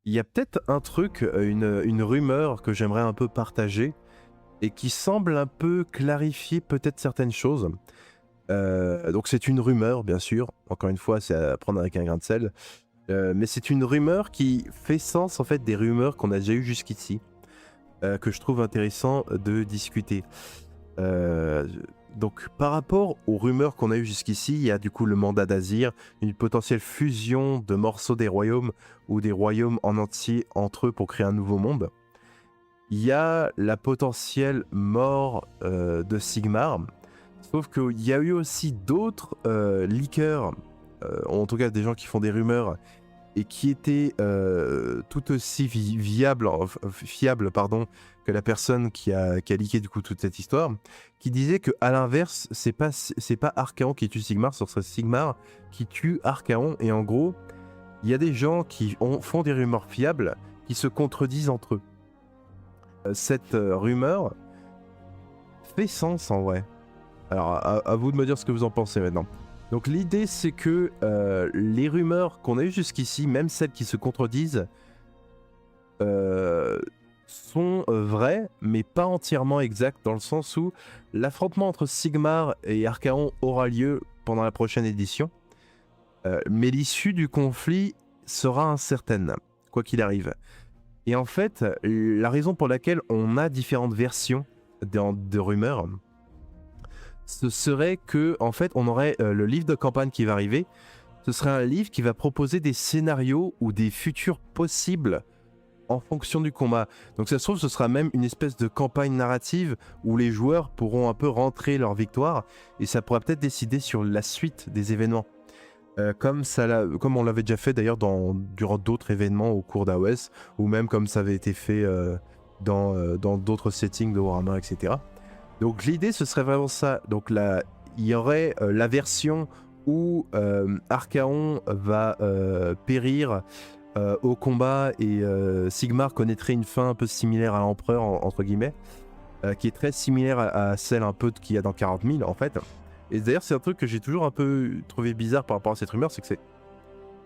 Il y a peut-être un truc, une rumeur que j'aimerais un peu partager et qui semble un peu clarifier peut-être certaines choses. Donc c'est une rumeur, bien sûr. Encore une fois, c'est à prendre avec un grain de sel. Mais c'est une rumeur qui fait sens, en fait, des rumeurs qu'on a déjà eues jusqu'ici, que je trouve intéressant de discuter. Heu, donc par rapport aux rumeurs qu'on a eues jusqu'ici, il y a du coup le mandat d'Azir, une potentielle fusion de morceaux des royaumes ou des royaumes en entier entre eux pour créer un nouveau monde. Il y a la potentielle mort, de Sigmar, sauf qu'il y a eu aussi d'autres, leakers, en tout cas des gens qui font des rumeurs et qui étaient tout aussi fiables que la personne qui a leaké du coup toute cette histoire, qui disait que à l'inverse, c'est pas Archaon qui tue Sigmar, ce serait Sigmar qui tue Archaon. Et en gros, il y a des gens qui font des rumeurs fiables qui se contredisent entre eux. Cette rumeur fait sens en vrai. Alors à vous de me dire ce que vous en pensez maintenant. Donc l'idée c'est que les rumeurs qu'on a eues jusqu'ici, même celles qui se contredisent, euh, sont vraies, mais pas entièrement exactes, dans le sens où l'affrontement entre Sigmar et Archaon aura lieu pendant la prochaine édition, mais l'issue du conflit sera incertaine, quoi qu'il arrive. Et en fait, la raison pour laquelle on a différentes versions de rumeurs, ce serait que, en fait, on aurait le livre de campagne qui va arriver. Ce serait un livre qui va proposer des scénarios ou des futurs possibles en fonction du combat. Donc ça se trouve, ce sera même une espèce de campagne narrative où les joueurs pourront un peu rentrer leur victoire et ça pourra peut-être décider sur la suite des événements. Comme on l'avait déjà fait d'ailleurs durant d'autres événements au cours d'AOS, ou même comme ça avait été fait dans d'autres settings de Warhammer, etc. Donc l'idée, ce serait vraiment ça. Donc là, il y aurait la version où Archaon va périr au combat et Sigmar connaîtrait une fin un peu similaire à l'Empereur, entre guillemets, qui est très similaire à celle un peu qu'il y a dans 40 000 en fait. Et d'ailleurs, c'est un truc que j'ai toujours un peu trouvé bizarre par rapport à cette rumeur, c'est que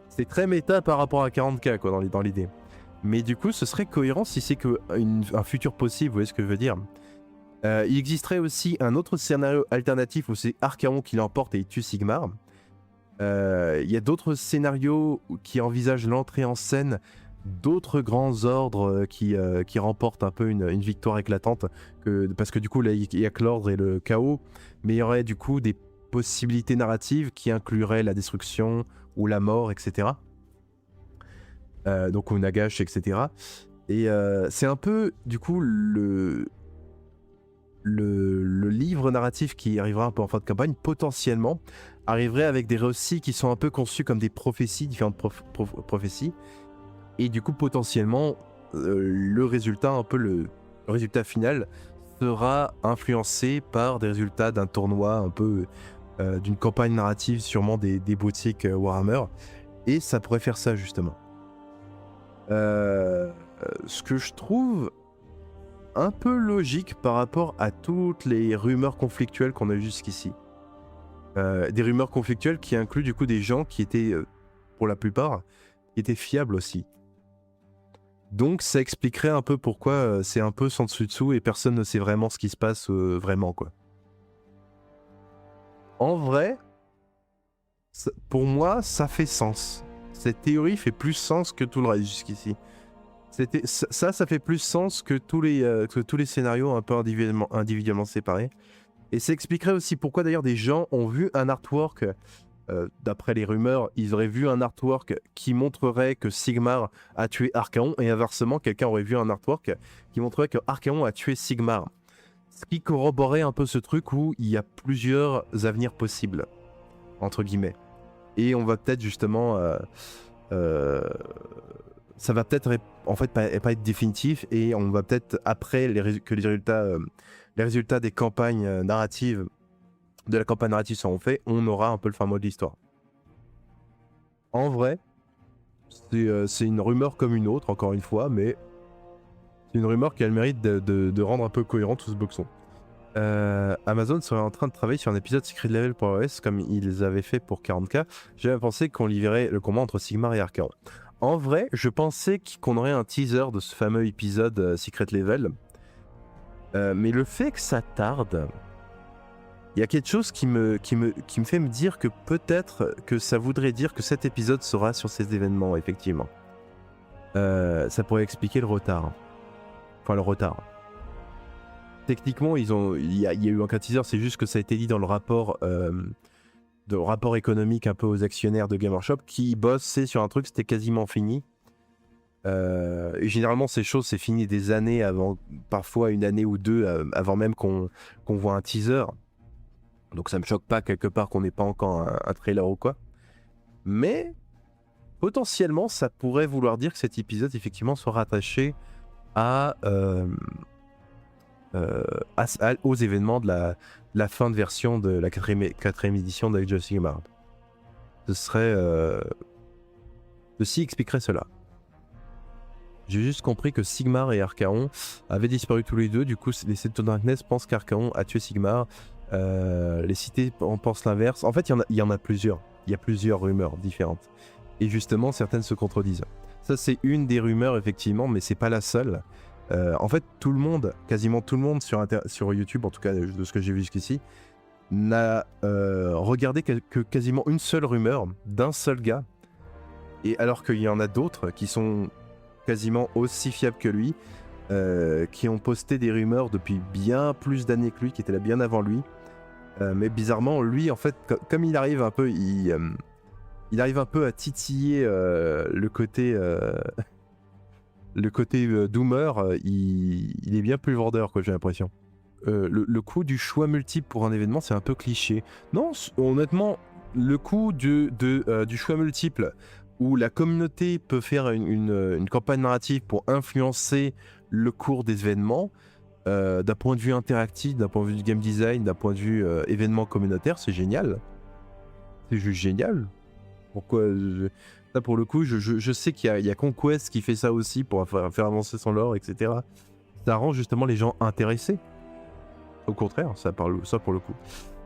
c'est très méta par rapport à 40K quoi, dans l'idée. Mais du coup, ce serait cohérent si c'est un futur possible, vous voyez ce que je veux dire. Il existerait aussi un autre scénario alternatif où c'est Archaon qui l'emporte et il tue Sigmar. Il y a d'autres scénarios qui envisagent l'entrée en scène d'autres grands ordres qui remportent un peu une victoire éclatante, parce que du coup là il y a que l'ordre et le chaos, mais il y aurait du coup des possibilités narratives qui incluraient la destruction ou la mort, etc. Donc ou Nagash, etc. Et c'est un peu du coup le livre narratif qui arrivera un peu en fin de campagne, potentiellement, arriverait avec des récits qui sont un peu conçus comme des prophéties, différentes prophéties. Et du coup, potentiellement, le résultat, un peu le résultat final, sera influencé par des résultats d'un tournoi, un peu d'une campagne narrative, sûrement des boutiques Warhammer. Et ça pourrait faire ça, justement. Ce que je trouve un peu logique par rapport à toutes les rumeurs conflictuelles qu'on a eues jusqu'ici. Des rumeurs conflictuelles qui incluent du coup des gens qui étaient, pour la plupart, qui étaient fiables aussi. Donc ça expliquerait un peu pourquoi c'est un peu sans dessus-dessous et personne ne sait vraiment ce qui se passe vraiment, quoi. En vrai, pour moi, ça fait sens. Cette théorie fait plus sens que tout le reste jusqu'ici. Ça fait plus sens que tous les scénarios un peu individuellement séparés. Et ça expliquerait aussi pourquoi d'ailleurs des gens ont vu un artwork, d'après les rumeurs, ils auraient vu un artwork qui montrerait que Sigmar a tué Archaon, et inversement, quelqu'un aurait vu un artwork qui montrerait que Archaon a tué Sigmar. Ce qui corroborait un peu ce truc où il y a plusieurs avenirs possibles, entre guillemets. Et on va peut-être justement... ça va peut-être en fait pas être définitif, et on va peut-être, après les résultats des campagnes narratives, de la campagne narrative seront faits, on aura un peu le fin mot de l'histoire. En vrai, c'est une rumeur comme une autre, encore une fois, mais c'est une rumeur qui a le mérite de rendre un peu cohérent tout ce boxon. Amazon serait en train de travailler sur un épisode Secret Level pour OS comme ils avaient fait pour 40K. J'avais pensé qu'on livrait le combat entre Sigmar et Archaon. En vrai, je pensais qu'on aurait un teaser de ce fameux épisode Secret Level. Mais le fait que ça tarde, il y a quelque chose qui me fait me dire que peut-être que ça voudrait dire que cet épisode sera sur ces événements, effectivement. Ça pourrait expliquer le retard. Enfin, le retard. Techniquement, il y a eu un teaser, c'est juste que ça a été dit dans le rapport économique un peu aux actionnaires de Game Workshop qui bossaient sur un truc, c'était quasiment fini. Et généralement, ces choses, c'est fini des années avant, parfois une année ou deux avant même qu'on voit un teaser. Donc ça me choque pas quelque part qu'on n'ait pas encore un trailer ou quoi. Mais potentiellement, ça pourrait vouloir dire que cet épisode, effectivement, soit rattaché aux événements de la fin de version de la quatrième édition d'Age of Sigmar. Ceci expliquerait cela. J'ai juste compris que Sigmar et Archaon avaient disparu tous les deux. Du coup, les Sept of Darkness pensent qu'Archaon a tué Sigmar. Les cités en pensent l'inverse. En fait, il y en a plusieurs. Il y a plusieurs rumeurs différentes. Et justement, certaines se contredisent. Ça, c'est une des rumeurs, effectivement, mais c'est pas la seule. En fait, quasiment tout le monde sur YouTube, en tout cas de ce que j'ai vu jusqu'ici, n'a regardé que quasiment une seule rumeur d'un seul gars. Et alors qu'il y en a d'autres qui sont quasiment aussi fiables que lui, qui ont posté des rumeurs depuis bien plus d'années que lui, qui étaient là bien avant lui. Mais bizarrement, lui, en fait, comme il arrive un peu, il arrive un peu à titiller le côté doomer, il est bien plus vendeur, quoi, j'ai l'impression. Le coup du choix multiple pour un événement, c'est un peu cliché. Non, honnêtement, le coup du choix multiple, où la communauté peut faire une campagne narrative pour influencer le cours des événements, d'un point de vue interactif, d'un point de vue du game design, d'un point de vue événement communautaire, c'est génial. C'est juste génial. Pourquoi ça, pour le coup, je sais qu'il y a Conquest qui fait ça aussi pour faire avancer son lore, etc. Ça rend justement les gens intéressés. Au contraire, ça pour le coup.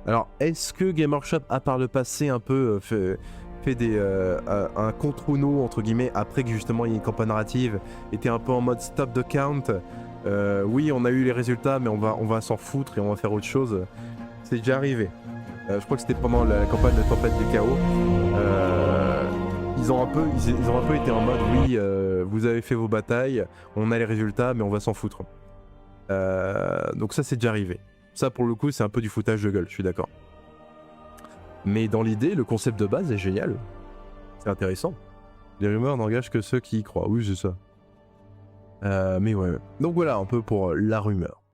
Alors, est-ce que Game Workshop a par le passé un peu fait un contre-Uno, entre guillemets, après que justement il y ait une campagne narrative, était un peu en mode stop the count, oui, on a eu les résultats, mais on va s'en foutre et on va faire autre chose. C'est déjà arrivé. Je crois que c'était pendant la campagne de Tempête du Chaos. Ils ont un peu été en mode, oui, vous avez fait vos batailles, on a les résultats, mais on va s'en foutre. Donc ça, c'est déjà arrivé. Ça, pour le coup, c'est un peu du foutage de gueule, je suis d'accord. Mais dans l'idée, le concept de base est génial. C'est intéressant. Les rumeurs n'engagent que ceux qui y croient. Oui, c'est ça. Mais ouais. Donc voilà, un peu pour la rumeur.